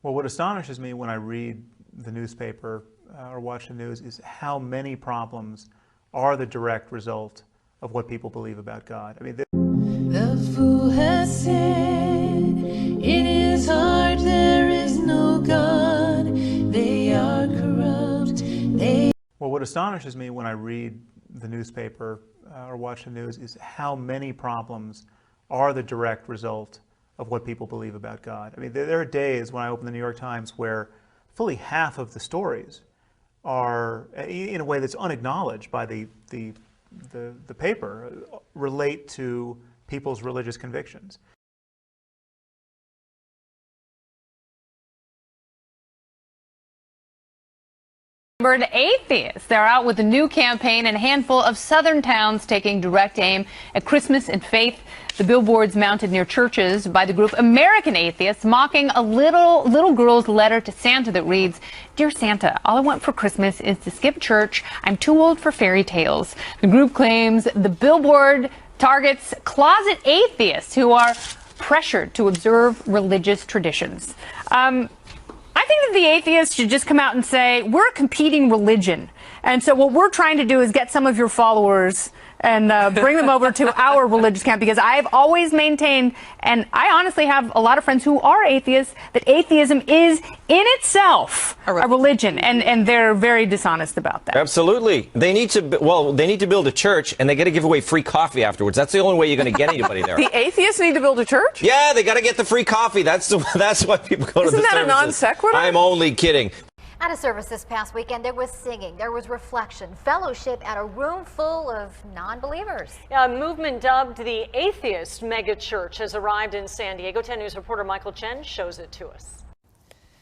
Well, what astonishes me when I read the newspaper or watch the news is how many problems are the direct result of what people believe about God. I mean, The fool has said, in his heart there is no God. They are corrupt. Well, what astonishes me when I read the newspaper or watch the news is how many problems are the direct result of what people believe about God. I mean, there are days when I open the New York Times where fully half of the stories are, in a way that's unacknowledged by the paper, relate to people's religious convictions. Atheists. They're out with a new campaign in a handful of southern towns taking direct aim at Christmas and faith. The billboards mounted near churches by the group American Atheists, mocking a little girl's letter to Santa that reads, "Dear Santa, all I want for Christmas is to skip church. I'm too old for fairy tales." The group claims the billboard targets closet atheists who are pressured to observe religious traditions. I think that the atheists should just come out and say, we're a competing religion. And so what we're trying to do is get some of your followers and bring them over to our religious camp, because I've always maintained, and I honestly have a lot of friends who are atheists, that atheism is in itself a religion, and they're very dishonest about that. Absolutely. They need to build a church, and they got to give away free coffee afterwards. That's the only way you're going to get anybody there. The atheists need to build a church? Yeah, they got to get the free coffee. That's why people go to the services. Isn't that a non sequitur? I'm only kidding. At a service this past weekend, there was singing, there was reflection, fellowship at a room full of non-believers. A movement dubbed the Atheist Megachurch has arrived in San Diego. 10 News reporter Michael Chen shows it to us.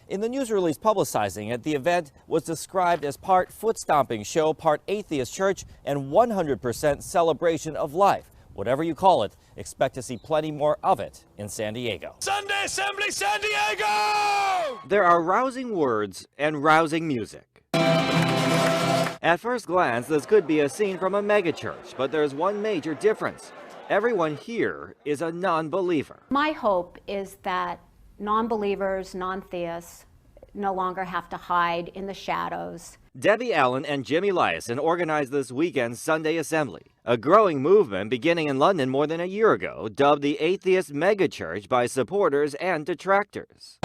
In the news release publicizing it, the event was described as part foot-stomping show, part atheist church, and 100% celebration of life. Whatever you call it, expect to see plenty more of it in San Diego. Sunday Assembly San Diego! There are rousing words and rousing music. At first glance, this could be a scene from a megachurch, but there's one major difference. Everyone here is a non-believer. My hope is that non-believers, non-theists, no longer have to hide in the shadows. Debbie Allen and Jimmy Liason organized this weekend's Sunday Assembly, a growing movement beginning in London more than a year ago, dubbed the Atheist Megachurch by supporters and detractors.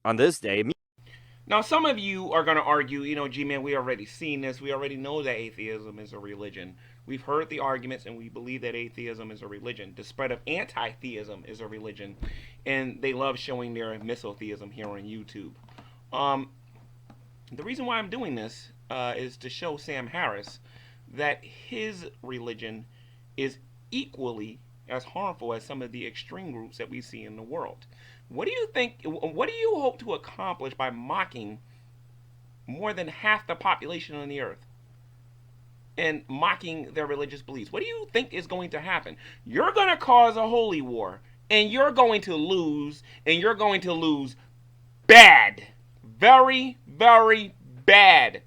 On this day, now some of you are going to argue, G-Man, we already seen this. We already know that atheism is a religion. We've heard the arguments, and we believe that atheism is a religion. The spread of anti-theism is a religion, and they love showing their misotheism here on YouTube. The reason why I'm doing this is to show Sam Harris that his religion is equally as harmful as some of the extreme groups that we see in the world. What do you think? What do you hope to accomplish by mocking more than half the population on the earth and mocking their religious beliefs? What do you think is going to happen? You're going to cause a holy war, and you're going to lose, and you're going to lose bad. Very, very bad.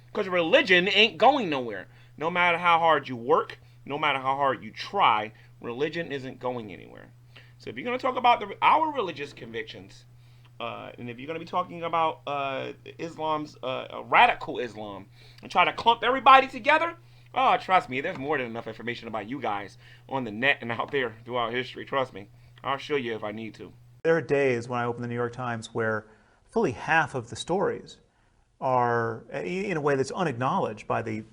Because religion ain't going nowhere. No matter how hard you work, no matter how hard you try, religion isn't going anywhere. So if you're going to talk about our religious convictions, and if you're going to be talking about Islam's radical Islam, and try to clump everybody together, oh, trust me, there's more than enough information about you guys on the net and out there throughout history. Trust me. I'll show you if I need to. There are days when I open the New York Times where fully half of the stories are, in a way that's unacknowledged by the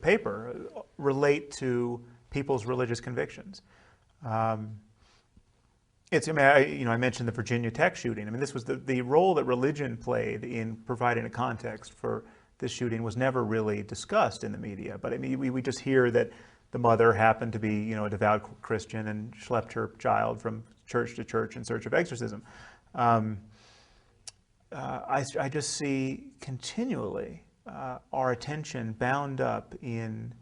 paper, relate to people's religious convictions. I mentioned the Virginia Tech shooting. I mean, this was the role that religion played in providing a context for this shooting was never really discussed in the media. But I mean, we just hear that the mother happened to be, a devout Christian and schlepped her child from church to church in search of exorcism. I just see continually our attention bound up in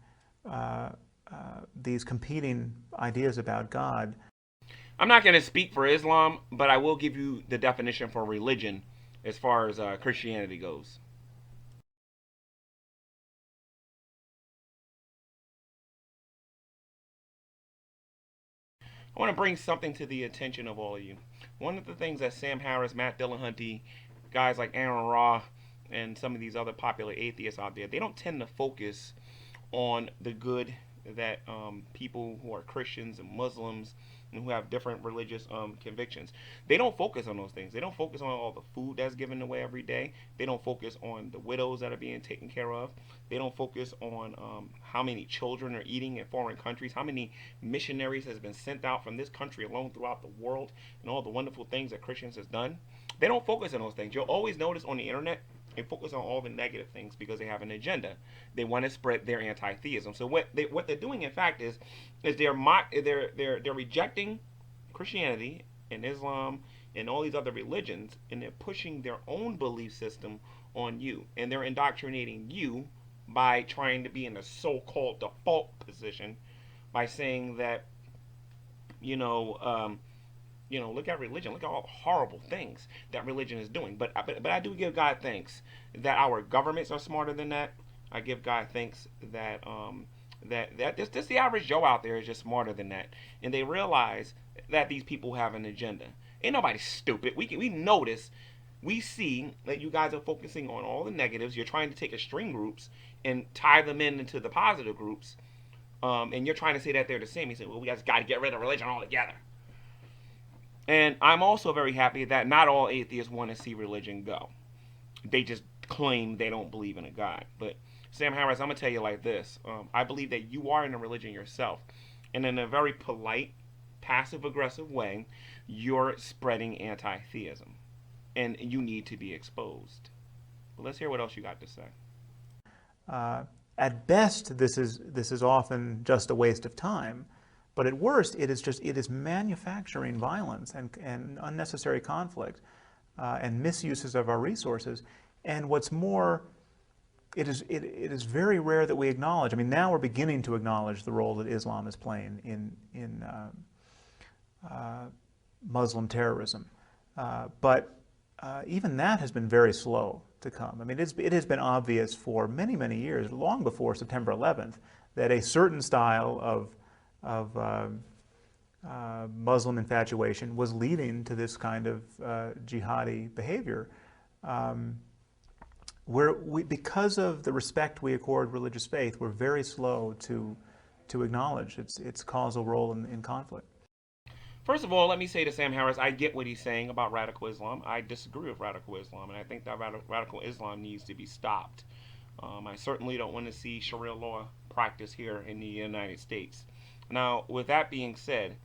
these competing ideas about God. I'm not going to speak for Islam, but I will give you the definition for religion as far as Christianity goes. I want to bring something to the attention of all of you. One of the things that Sam Harris, Matt Dillahunty, guys like Aaron Ra, and some of these other popular atheists out there, they don't tend to focus on the good that people who are Christians and Muslims and who have different religious convictions, they don't focus on those things. They don't focus on all the food that's given away every day. They don't focus on the widows that are being taken care of. They don't focus on how many children are eating in foreign countries, how many missionaries has been sent out from this country alone throughout the world, and all the wonderful things that Christians has done. They don't focus on those things. You'll always notice on the internet, they focus on all the negative things because they have an agenda. They want to spread their anti-theism. So what they're doing, in fact, is they're rejecting Christianity and Islam and all these other religions, and they're pushing their own belief system on you, and they're indoctrinating you by trying to be in a so-called default position by saying that, look at religion. Look at all the horrible things that religion is doing. But I do give God thanks that our governments are smarter than that. I give God thanks that that the average Joe out there is just smarter than that, and they realize that these people have an agenda. Ain't nobody stupid. We notice, we see that you guys are focusing on all the negatives. You're trying to take extreme groups and tie them into the positive groups, and you're trying to say that they're the same. You say, well, we guys got to get rid of religion altogether. And I'm also very happy that not all atheists want to see religion go. They just claim they don't believe in a God. But Sam Harris, I'm going to tell you like this. I believe that you are in a religion yourself. And in a very polite, passive-aggressive way, you're spreading anti-theism. And you need to be exposed. But let's hear what else you got to say. At best, this is often just a waste of time. But at worst, it is manufacturing violence and unnecessary conflict and misuses of our resources. And what's more, it is very rare that we acknowledge. I mean, now we're beginning to acknowledge the role that Islam is playing in Muslim terrorism. But even that has been very slow to come. I mean, it has been obvious for many, many years, long before September 11th, that a certain style of Muslim infatuation was leading to this kind of jihadi behavior. Because of the respect we accord religious faith, we're very slow to acknowledge its causal role in conflict. First of all, let me say to Sam Harris, I get what he's saying about radical Islam. I disagree with radical Islam, and I think that radical Islam needs to be stopped. I certainly don't want to see Sharia law practiced here in the United States. Now, with that being said,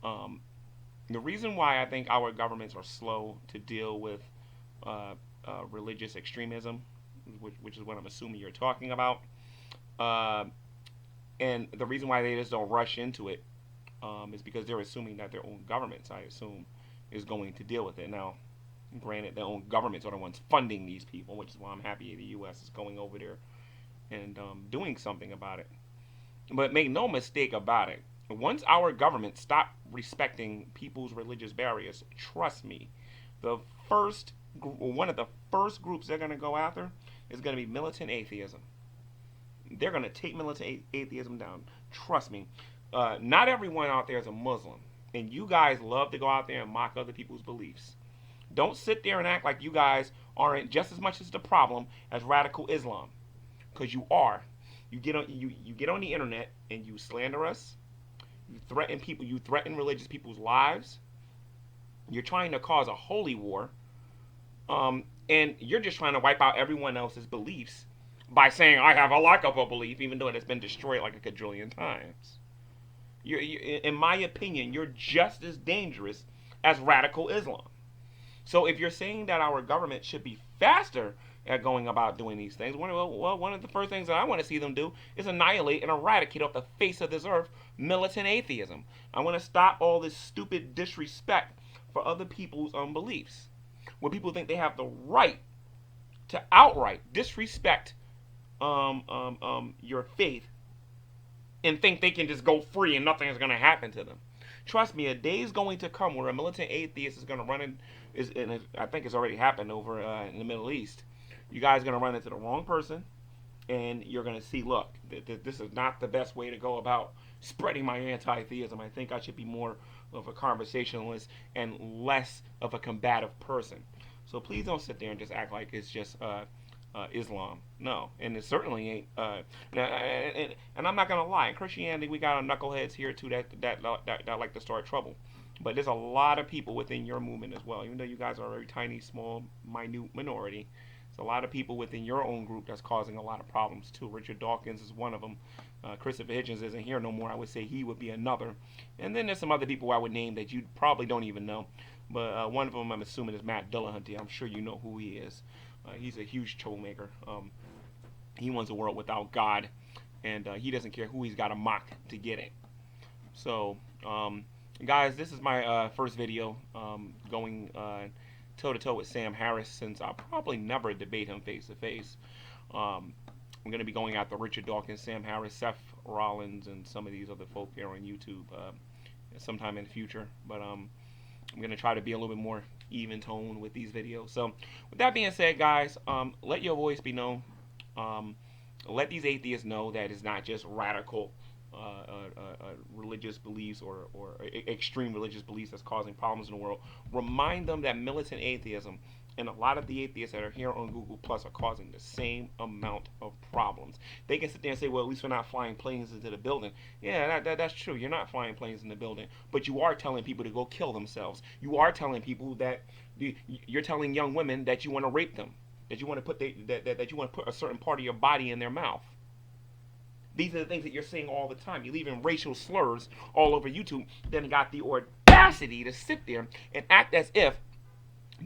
the reason why I think our governments are slow to deal with religious extremism, which is what I'm assuming you're talking about, and the reason why they just don't rush into it is because they're assuming that their own governments, I assume, is going to deal with it. Now, granted, their own governments are the ones funding these people, which is why I'm happy the U.S. is going over there and doing something about it. But make no mistake about it, once our government stop respecting people's religious barriers, trust me, one of the first groups they're going to go after is going to be militant atheism. They're going to take militant atheism down. Trust me. Not everyone out there is a Muslim, and you guys love to go out there and mock other people's beliefs. Don't sit there and act like you guys aren't just as much as the problem as radical Islam, because you are. You get on the internet and you slander us. You threaten people. You threaten religious people's lives. You're trying to cause a holy war, and you're just trying to wipe out everyone else's beliefs by saying I have a lack of a belief, even though it has been destroyed like a quadrillion times. In my opinion, you're just as dangerous as radical Islam. So if you're saying that our government should be faster at going about doing these things, one of the first things that I want to see them do is annihilate and eradicate off the face of this earth militant atheism. I want to stop all this stupid disrespect for other people's beliefs, where people think they have the right to outright disrespect your faith and think they can just go free and nothing is going to happen to them. Trust me, a day is going to come where a militant atheist is going to run in, and I think it's already happened over in the Middle East. You guys are going to run into the wrong person, and you're going to see, look, this is not the best way to go about spreading my anti-theism. I think I should be more of a conversationalist and less of a combative person. So please don't sit there and just act like it's just Islam. No, and it certainly ain't. And I'm not gonna lie. In Christianity, we got our knuckleheads here too that like to start trouble. But there's a lot of people within your movement as well. Even though you guys are a very tiny, small, minute minority, there's a lot of people within your own group that's causing a lot of problems too. Richard Dawkins is one of them. Christopher Hitchens isn't here no more. I would say he would be another. And then there's some other people I would name that you probably don't even know. But one of them I'm assuming is Matt Dillahunty. I'm sure you know who he is. He's a huge troublemaker. He wants a world without God, and he doesn't care who he's got to mock to get it. So, guys, this is my first video going toe-to-toe with Sam Harris, since I'll probably never debate him face-to-face. I'm going to be going after Richard Dawkins, Sam Harris, Seth Rollins, and some of these other folk here on YouTube sometime in the future. But I'm going to try to be a little bit more even tone with these videos. So with that being said, guys, let your voice be known. Let these atheists know that it's not just radical religious beliefs or extreme religious beliefs that's causing problems in the world. Remind them that militant atheism and a lot of the atheists that are here on Google Plus are causing the same amount of problems. They can sit there and say, well, at least we're not flying planes into the building. Yeah, that's true. You're not flying planes in the building, but you are telling people to go kill themselves. You are telling people that you're telling young women that you want to rape them, that you want to put that you want to put a certain part of your body in their mouth. These are the things that you're saying all the time. You're leaving racial slurs all over YouTube. Then got the audacity to sit there and act as if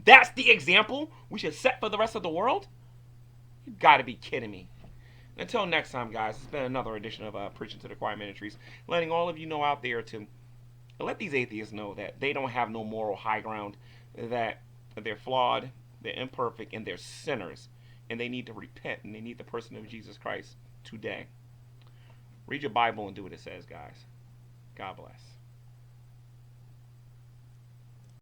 that's the example we should set for the rest of the world? You gotta be kidding me. Until next time, guys, it's been another edition of Preaching to the Choir Ministries, letting all of you know out there to let these atheists know that they don't have no moral high ground, that they're flawed, they're imperfect, and they're sinners, and they need to repent, and they need the person of Jesus Christ today. Read your Bible and do what it says, guys. God bless.